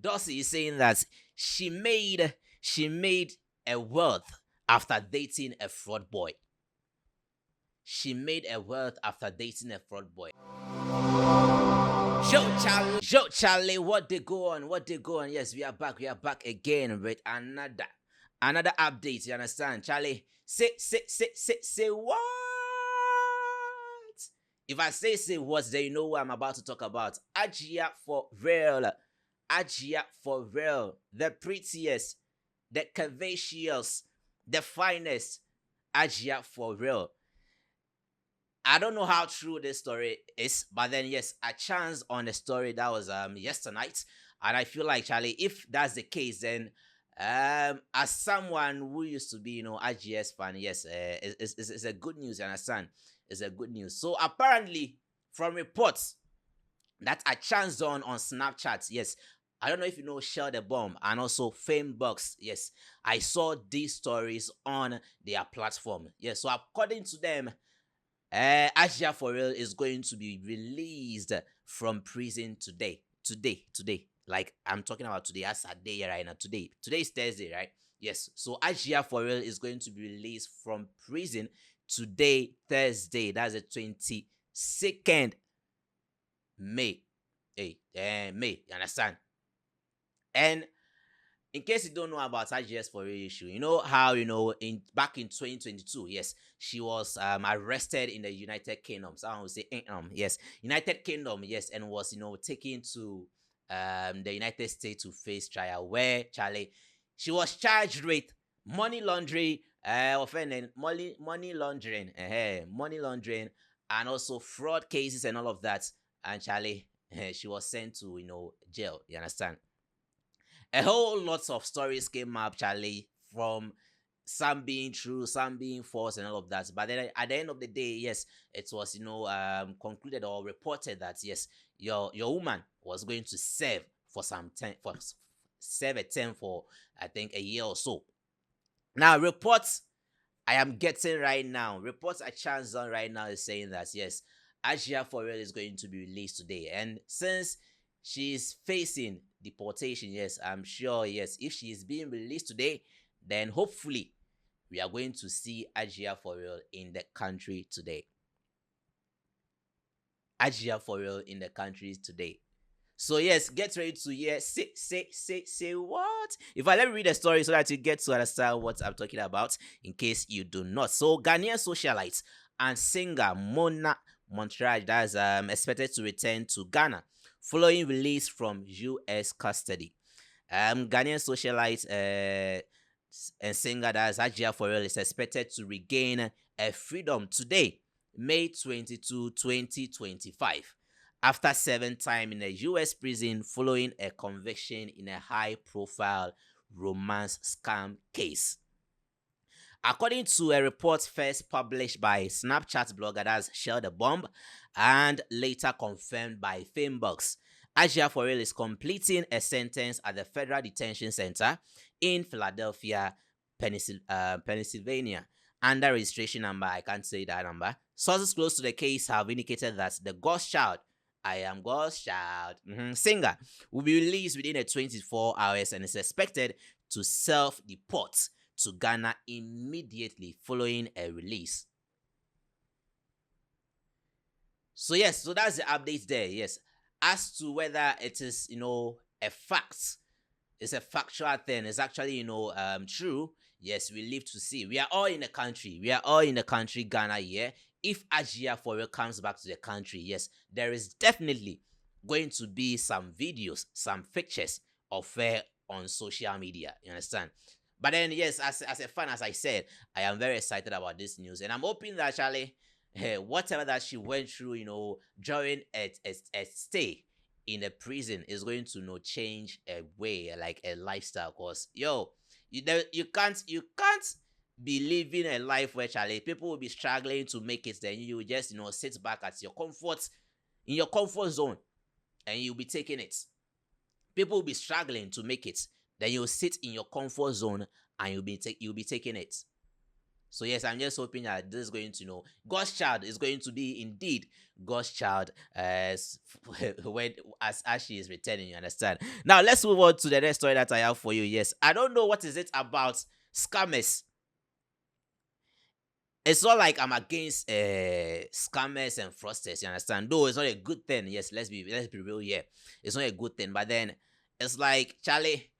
Dossie is saying that she made a wealth after dating a fraud boy. She made a wealth after dating a fraud boy. Joe Charlie, what they go on? What they go on? Yes, we are back. We are back again with another update. You understand, Charlie? Say what? If I say what, then you know what I'm about to talk about. Hajia 4Reall. Hajia 4Reall. The prettiest, the curvaceous, the finest. Hajia 4Reall. I don't know how true this story is, but then yes, I chanced on the story that was yesterday night, and I feel like, Charlie, if that's the case, then as someone who used to be, IGS fan, yes, it's a good news. You understand? It's a good news. So apparently, from reports that I chanced on Snapchat, yes, I don't know if you know Shell the Bomb and also Famebox. Yes, I saw these stories on their platform. Yes, so according to them, Hajia 4Reall is going to be released from prison today. Today. Like I'm talking about today, as a day right now. Today is Thursday, right? Yes. So Hajia 4Reall is going to be released from prison today, Thursday. That's the 22nd May. May. You understand? And in case you don't know about Hajia's 4Reall issue, you know how back in 2022, yes, she was arrested in the United Kingdom. Someone would say yes, United Kingdom, yes, and was taken to the United States to face trial, where she was charged with money laundering, money laundering, and also fraud cases and all of that. And she was sent to jail. You understand? A whole lots of stories came up, Charlie, from some being true, some being false, and all of that. But then at the end of the day, yes, it was concluded or reported that yes, your woman was going to serve for some time, serve a term for I think a year or so. Now reports I am getting right now, reports I chanced on right now is saying that yes, Hajia 4Reall is going to be released today, and since she's facing deportation, yes, I'm sure, yes, if she is being released today, then hopefully we are going to see Hajia 4Reall in the country today. Hajia 4Reall in the country today. So yes, get ready to hear. Say what? If I let me read the story so that you get to understand what I'm talking about, in case you do not. So Ghanaian socialite and singer Mona Montrage that is expected to return to Ghana following release from U.S. custody. Ghanaian socialite and singer that is Hajia 4Reall is expected to regain freedom today, May 22, 2025. After 7 time in a U.S. prison following a conviction in a high-profile romance scam case. According to a report first published by Snapchat blogger that's Shell the Bomb and later confirmed by Famebox, Hajia 4Reall is completing a sentence at the Federal Detention Center in Philadelphia, Pennsylvania, under registration number, I can't say that number. Sources close to the case have indicated that the Ghost Child, I am Ghost Child, singer will be released within 24 hours and is expected to self-deport to Ghana immediately following a release. So yes, so that's the update there. Yes, as to whether it is a fact, it's a factual thing, it's actually true. Yes, we live to see. We are all in the country. Ghana here. If Hajia 4Reall comes back to the country, yes, there is definitely going to be some videos, some pictures of her on social media. You understand? But then, yes, as a fan, as I said, I am very excited about this news, and I'm hoping that Charlie, whatever that she went through, during a stay in a prison is going to change a way, like a lifestyle. Cause you can't be living a life where Charlie people will be struggling to make it. Then you just sit back at your comfort zone, and you'll be taking it. People will be struggling to make it. Then you'll sit in your comfort zone and you'll be taking it. So yes, I'm just hoping that this is going to, God's child is going to be indeed God's child as when as she is returning. You understand? Now let's move on to the next story that I have for you. Yes, I don't know what is it about scammers. It's not like I'm against scammers and fraudsters. You understand? Though it's not a good thing. Yes, let's be real here. It's not a good thing. But then it's like, Charlie,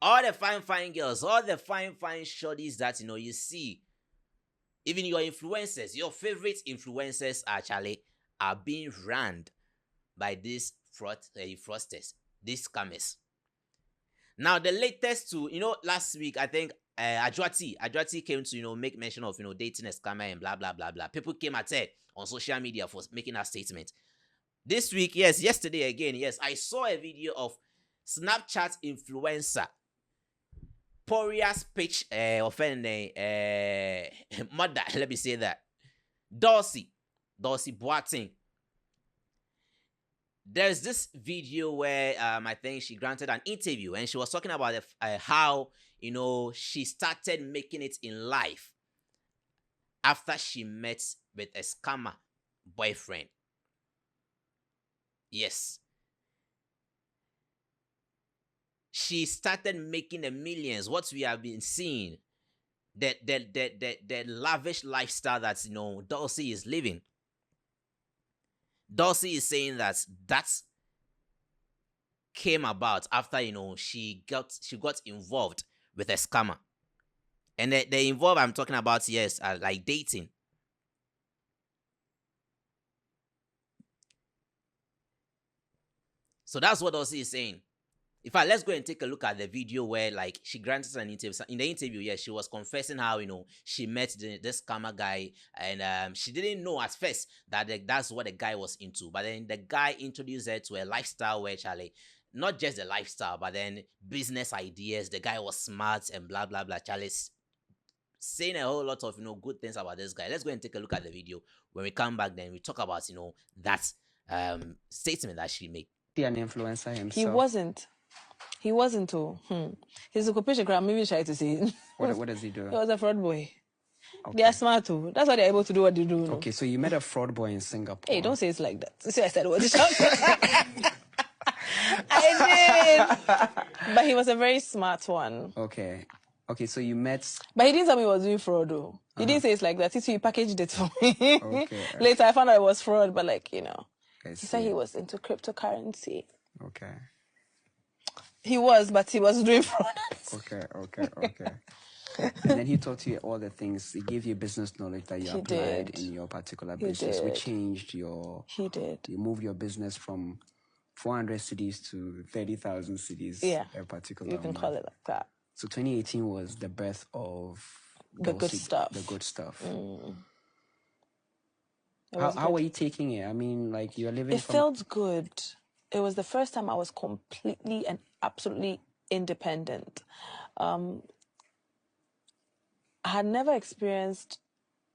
all the fine girls, all the fine shorties that you see, even your influencers, your favorite influencers actually are being run by these fraudsters, these scammers. Now the latest to last week, I think Ajwati came to make mention of dating a scammer and blah blah blah blah. People came at her on social media for making that statement. This week, yes, yesterday again, yes, I saw a video of Snapchat influencer Poria's pitch offending mother. Let me say that Dorsey Boateng. There's this video where I think she granted an interview and she was talking about how she started making it in life after she met with a scammer boyfriend. Yes, she started making the millions. What we have been seeing, the lavish lifestyle that Dorsey is living. Dorsey is saying that came about after she got involved with a scammer, and the involved I'm talking about, yes, like dating. So that's what Dorsey is saying. In fact, let's go and take a look at the video where like she granted an interview. In the interview, yes, she was confessing how she met this scammer guy, and she didn't know at first that that's what the guy was into. But then the guy introduced her to a lifestyle where Charlie, not just the lifestyle, but then business ideas. The guy was smart and blah blah blah. Charlie's saying a whole lot of good things about this guy. Let's go and take a look at the video. When we come back, then we talk about that statement that she made. An influencer himself. He wasn't. He's a corporation crowd. Maybe try to say. What does he do? He was a fraud boy. Okay. They are smart too. That's why they're able to do what they do. Okay, so you met a fraud boy in Singapore. Hey, don't say it's like that. You see, I said what the shout. I did. But he was a very smart one. Okay, so you met. But he didn't tell me he was doing fraud though. He didn't say it's like that. He packaged it for me. Okay. Later I found out it was fraud, but like, he said he was into cryptocurrency. Okay. He was, but he was doing fraud. Okay. And then he taught you all the things. He gave you business knowledge that you applied in your particular business, which changed your. He did. You moved your business from 400 cities to 30,000 cities. Yeah. A particular. You can call it like that. So 2018 was the birth of the good stuff. The good stuff. Mm. How were you taking it? I mean, like you're living. It felt good. It was the first time I was completely and absolutely independent. I had never experienced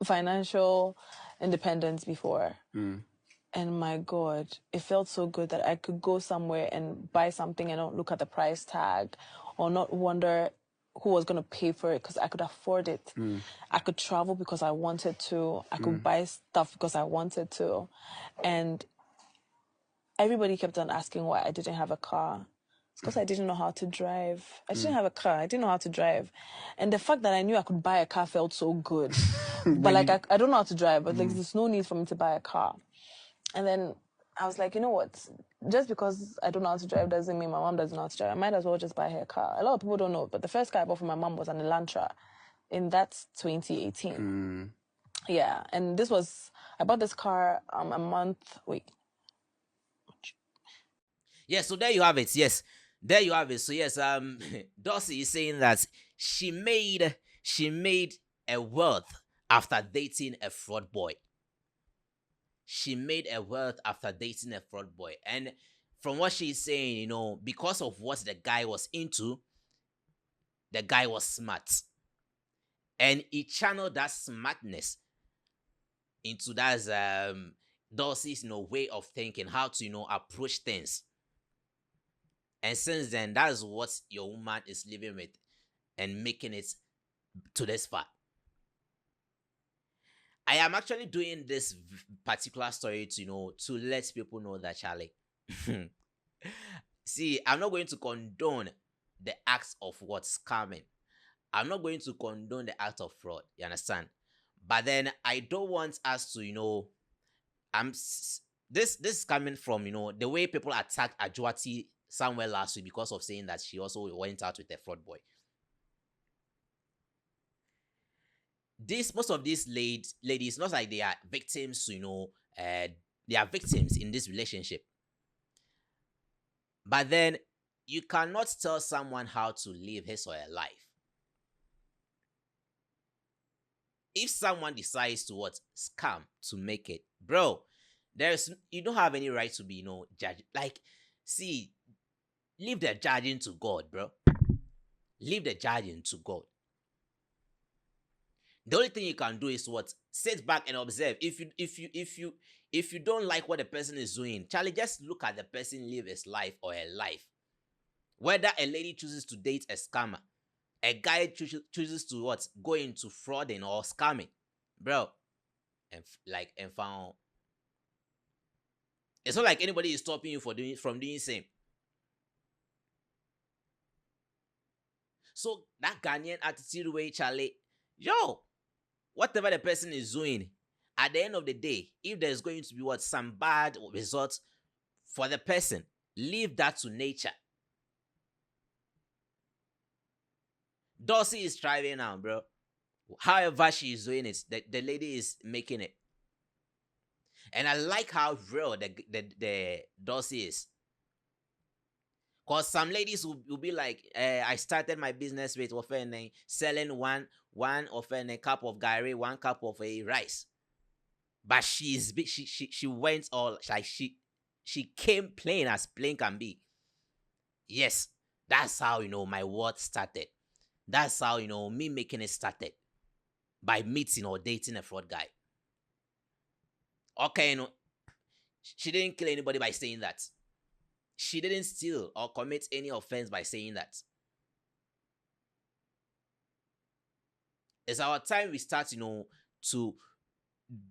financial independence before. Mm. And my God, it felt so good that I could go somewhere and buy something and not look at the price tag or not wonder who was going to pay for it because I could afford it. Mm. I could travel because I wanted to. I could buy stuff because I wanted to. And everybody kept on asking why I didn't have a car. It's because I didn't know how to drive. I didn't have a car. I didn't know how to drive. And the fact that I knew I could buy a car felt so good. But like, I don't know how to drive, but like, there's no need for me to buy a car. And then I was like, you know what? Just because I don't know how to drive doesn't mean my mom doesn't know how to drive. I might as well just buy her a car. A lot of people don't know, but the first car I bought for my mom was an Elantra. And that's 2018. Mm. Yeah. And I bought this car Yeah, so there you have it. Yes, there you have it. So yes, Dorsey is saying that she made a wealth after dating a fraud boy. She made a wealth after dating a fraud boy, and from what she's saying, because of what the guy was into, the guy was smart, and he channeled that smartness into that Dorsey's way of thinking, how to approach things. And since then, that's what your woman is living with and making it to this far. I am actually doing this particular story to, to let people know that, Charlie, see, I'm not going to condone the acts of what scamming. I'm not going to condone the act of fraud. You understand? But then I don't want us to, this is coming from, the way people attacked Ajuati somewhere last week because of saying that she also went out with a fraud boy. Most of these ladies, not like they are victims, they are victims in this relationship. But then you cannot tell someone how to live his or her life. If someone decides to scam to make it, bro, you don't have any right to be, judge. Like, see, leave the judging to God, bro. Leave the judging to God. The only thing you can do is sit back and observe. If you don't like what the person is doing, Charlie, just look at the person live his life or her life. Whether a lady chooses to date a scammer, a guy chooses to go into frauding or scamming, bro, and found. It's not like anybody is stopping you from doing the same. So that Ghanaian attitude way, Charlie, whatever the person is doing, at the end of the day, if there's going to be some bad results for the person, leave that to nature. Dulcie is thriving now, bro. However she is doing it, the lady is making it. And I like how real the Dulcie is. Because some ladies will be like, I started my business with selling one cup of gari, 1 cup of rice. But she went all, like, she came plain as plain can be. Yes, that's how, my word started. That's how, me making it started. By meeting or dating a fraud guy. Okay, she didn't kill anybody by saying that. She didn't steal or commit any offense by saying that. It's our time we start, to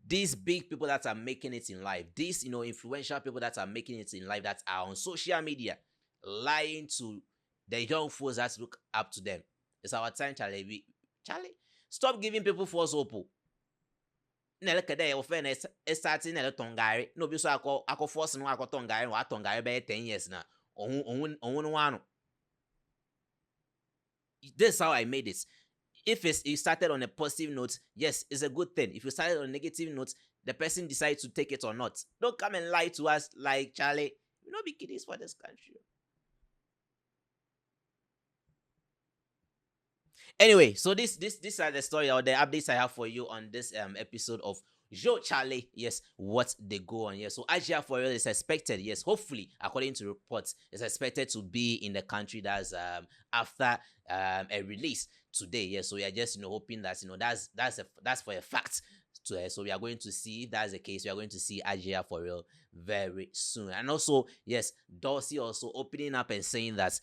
these big people that are making it in life, these, influential people that are making it in life, that are on social media, lying to the young folks that look up to them. It's our time, Charlie. Charlie, stop giving people false hope. Starting a tongari. No, be so I force no tongari, or tongari by 10 years now. This is how I made it. If you started on a positive note, yes, it's a good thing. If you started on a negative note, the person decides to take it or not. Don't come and lie to us like, Charlie, you know, be kiddies for this country. Anyway, so these are the story or the updates I have for you on this episode of Yo Charlie. Yes, what they go on. Yes, so Hajia 4Reall is expected, yes, hopefully, according to reports, is expected to be in the country that's after a release today. Yes, so we are just hoping that that's for a fact. So we are going to see if that's the case. We are going to see Hajia 4Reall very soon. And also, yes, Dulcie also opening up and saying that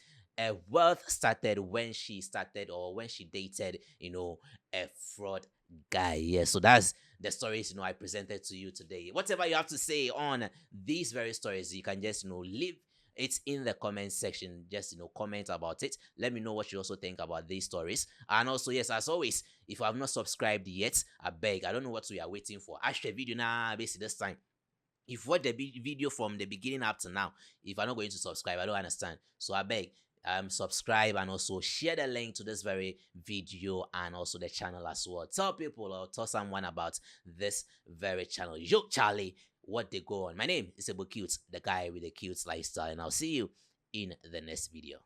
wealth started when she started or when she dated, a fraud guy. Yeah, so that's the stories, I presented to you today. Whatever you have to say on these very stories, you can just, leave it in the comment section. Just, comment about it. Let me know what you also think about these stories. And also, yes, as always, if you have not subscribed yet, I beg, I don't know what we are waiting for. Actually, video now, basically this time. If you watch the video from the beginning up to now, if you're not going to subscribe, I don't understand. So I beg, subscribe and also share the link to this very video and also the channel as well. Tell people or tell someone about this very channel. Yo Charlie, what they go on. My name is Cute, the guy with the cute lifestyle, and I'll see you in the next video.